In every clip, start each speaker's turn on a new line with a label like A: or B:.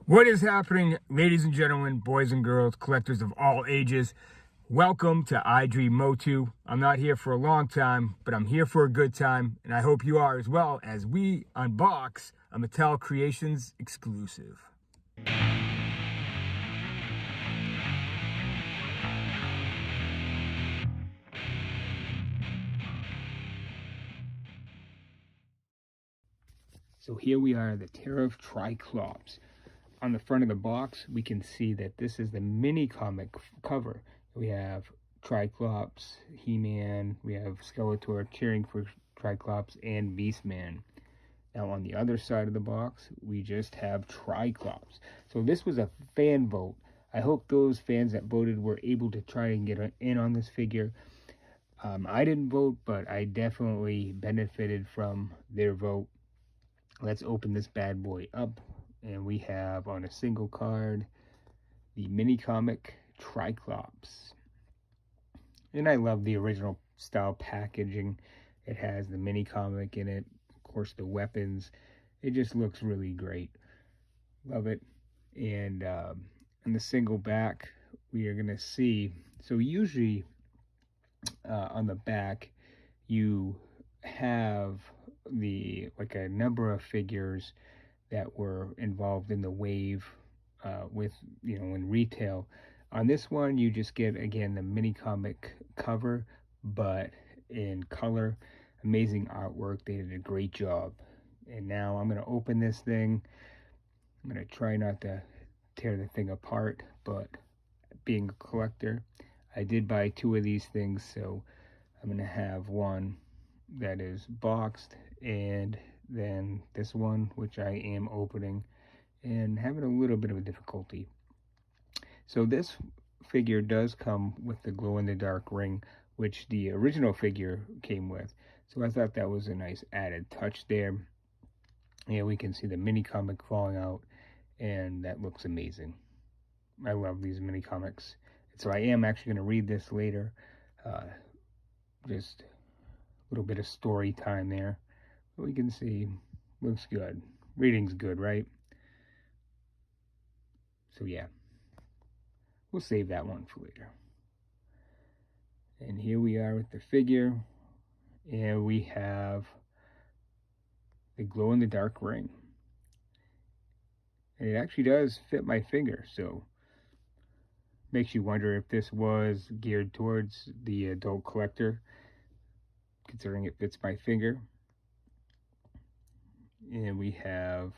A: What is happening, ladies and gentlemen, boys and girls, collectors of all ages? Welcome to MOTU. I'm not here for a long time, but I'm here for a good time, and I hope you are as well as we unbox a Mattel Creations exclusive. So here we are, the Terror of Tri-Klops. On the front of the box, we can see that this is the mini comic cover. We have Tri-Klops, He-Man, we have Skeletor cheering for Tri-Klops, and Beastman. Now on the other side of the box, we just have Tri-Klops. So this was a fan vote. I hope those fans that voted were able to try and get in on this figure. I didn't vote, but I definitely benefited from their vote. Let's open this bad boy up, and we have on a single card the mini comic Tri-Klops. And I love the original style packaging. It has the mini comic in it, of course the weapons. It just looks really great. Love it. And on the single back, we are going to see, so usually on the back you have like a number of figures that were involved in the wave with, in retail. On this one, you just get, again, the mini comic cover, but in color. Amazing artwork. They did a great job. And now I'm going to open this thing. I'm going to try not to tear the thing apart, but being a collector, I did buy 2 of these things, so I'm going to have one that is boxed, and then this one, which I am opening and having a little bit of a difficulty. So this figure does come with the glow-in-the-dark ring, which the original figure came with. So I thought that was a nice added touch there. Yeah, we can see the mini comic falling out, and that looks amazing. I love these mini comics. So I am actually going to read this later. Just a little bit of story time there. But we can see, looks good. Reading's good, right? So yeah, we'll save that one for later. And here we are with the figure, and we have the glow-in-the-dark ring. And it actually does fit my finger, so makes you wonder if this was geared towards the adult collector, considering it fits my finger. And we have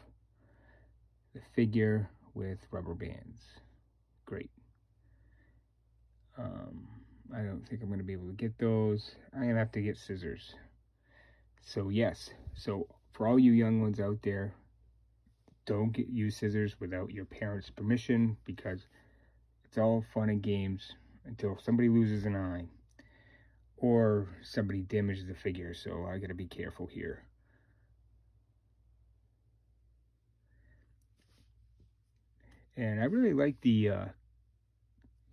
A: the figure with rubber bands. Great. I don't think I'm going to be able to get those. I'm going to have to get scissors. So yes, so for all you young ones out there, don't use scissors without your parents' permission, because it's all fun and games until somebody loses an eye or somebody damages the figure. So I got to be careful here. And I really like the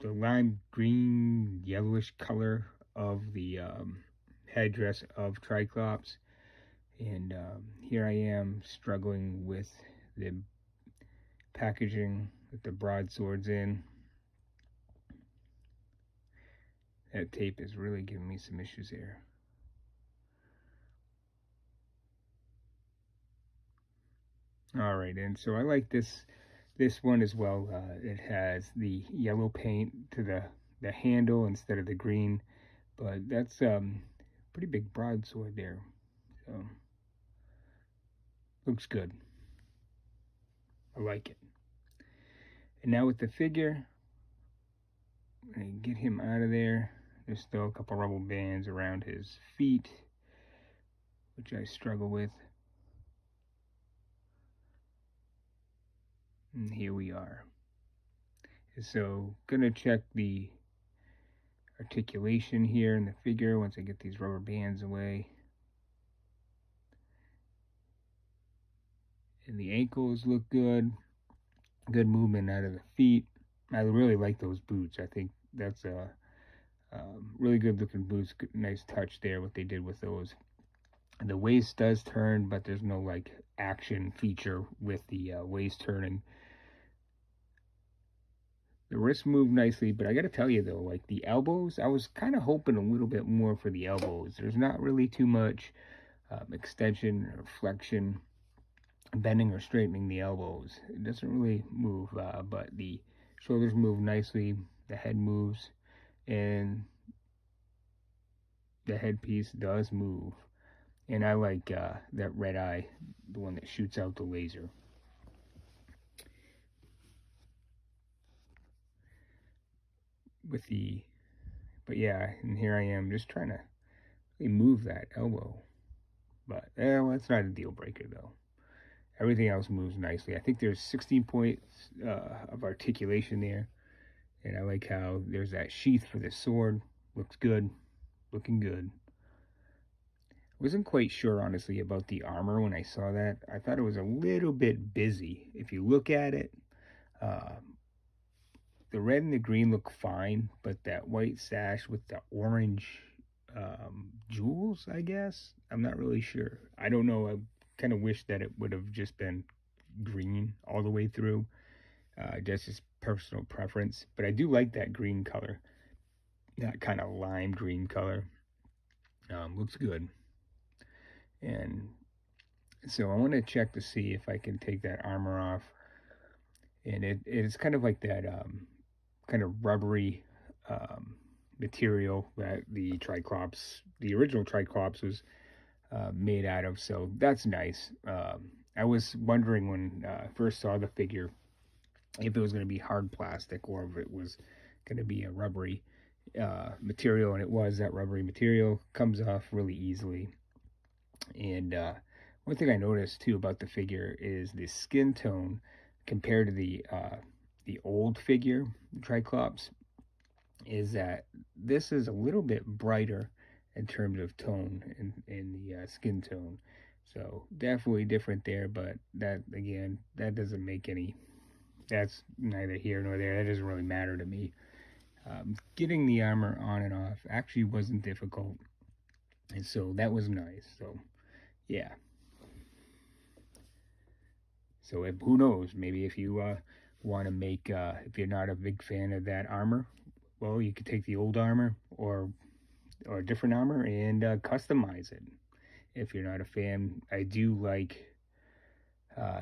A: lime green yellowish color of the headdress of Tri-Klops. And here I am struggling with the packaging with the broadswords in. That tape is really giving me some issues here. Alright, and so I like this one as well. It has the yellow paint to the handle instead of the green, but that's pretty big broadsword there, so looks good. I like it. And now with the figure, I'm gonna get him out of there. There's still a couple rubber bands around his feet, which I struggle with. And here we are. So gonna check the articulation here in the figure once I get these rubber bands away. And the ankles look good. Good movement out of the feet. I really like those boots. I think that's a really good looking boots. Good, nice touch there, what they did with those. The waist does turn, but there's no like action feature with the waist turning. The wrists move nicely, but I gotta tell you though, like the elbows, I was kind of hoping a little bit more for the elbows. There's not really too much extension or flexion, bending or straightening the elbows. It doesn't really move, but the shoulders move nicely, the head moves, and the headpiece does move. And I like that red eye, the one that shoots out the laser. With the, but yeah, and here I am just trying to really move that elbow. But well, that's not a deal breaker though. Everything else moves nicely. I think there's 16 points of articulation there. And I like how there's that sheath for the sword. Looks good. Looking good. Wasn't quite sure, honestly, about the armor when I saw that. I thought it was a little bit busy. If you look at it, uh, the red and the green look fine, but that white sash with the orange jewels, I guess? I'm not really sure. I don't know. I kind of wish that it would have just been green all the way through. Just personal preference. But I do like that green color. That kind of lime green color. Looks good. And so I want to check to see if I can take that armor off. And it's kind of like that kind of rubbery material that the Tri-Klops, the original Tri-Klops was made out of. So that's nice. I was wondering when I first saw the figure if it was going to be hard plastic or if it was going to be a rubbery material, and it was. That rubbery material comes off really easily. And one thing I noticed too about the figure is the skin tone compared to the old figure, the Tri-Klops, is that this is a little bit brighter in terms of tone in the skin tone. So definitely different there, but that, again, that doesn't make any, that's neither here nor there. That doesn't really matter to me. Getting the armor on and off actually wasn't difficult, and so that was nice. So yeah. So who knows, maybe if you want to make, if you're not a big fan of that armor, well, you could take the old armor or a different armor and customize it. If you're not a fan, I do like,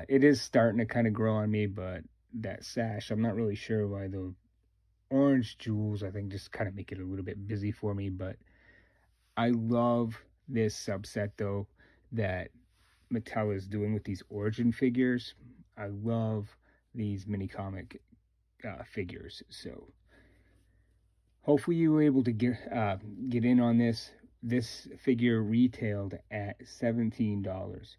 A: it is starting to kind of grow on me, but that sash, I'm not really sure why the orange jewels, I think, just kind of make it a little bit busy for me. But I love this subset though that Mattel is doing with these origin figures. I love these mini comic figures. So hopefully you were able to get in on this. This figure retailed at $17.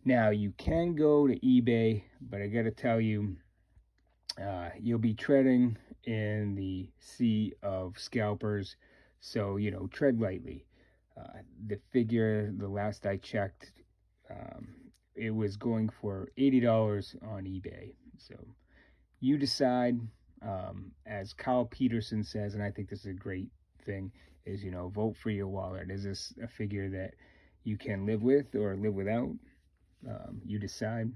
A: Now you can go to eBay, but I gotta tell you, you'll be treading in the sea of scalpers, so tread lightly. The figure, the last I checked, it was going for $80 on eBay. So you decide. As Kyle Peterson says, and I think this is a great thing, is vote for your wallet. Is this a figure that you can live with or live without? You decide.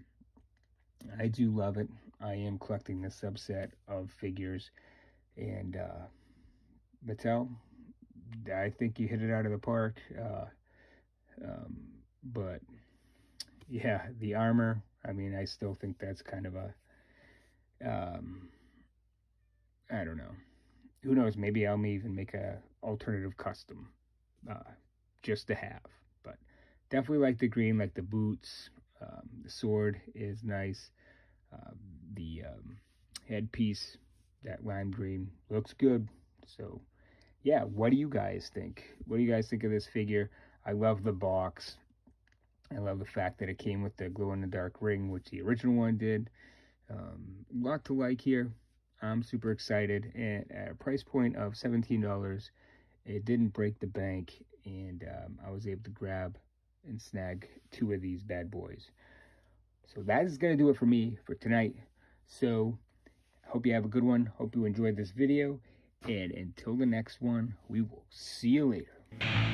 A: I do love it. I am collecting this subset of figures, and Mattel, I think you hit it out of the park. But yeah, the armor, I mean, I still think that's kind of a, I don't know. Who knows? Maybe I'll even make a alternative custom, just to have. But definitely like the green, like the boots. The sword is nice. The headpiece, that lime green, looks good. So yeah, what do you guys think? What do you guys think of this figure? I love the box. I love the fact that it came with the glow-in-the-dark ring, which the original one did. A lot to like here. I'm super excited, and at a price point of $17, it didn't break the bank, and I was able to grab and snag 2 of these bad boys. So that is going to do it for me for tonight. So hope you have a good one. Hope you enjoyed this video, and until the next one, we will see you later.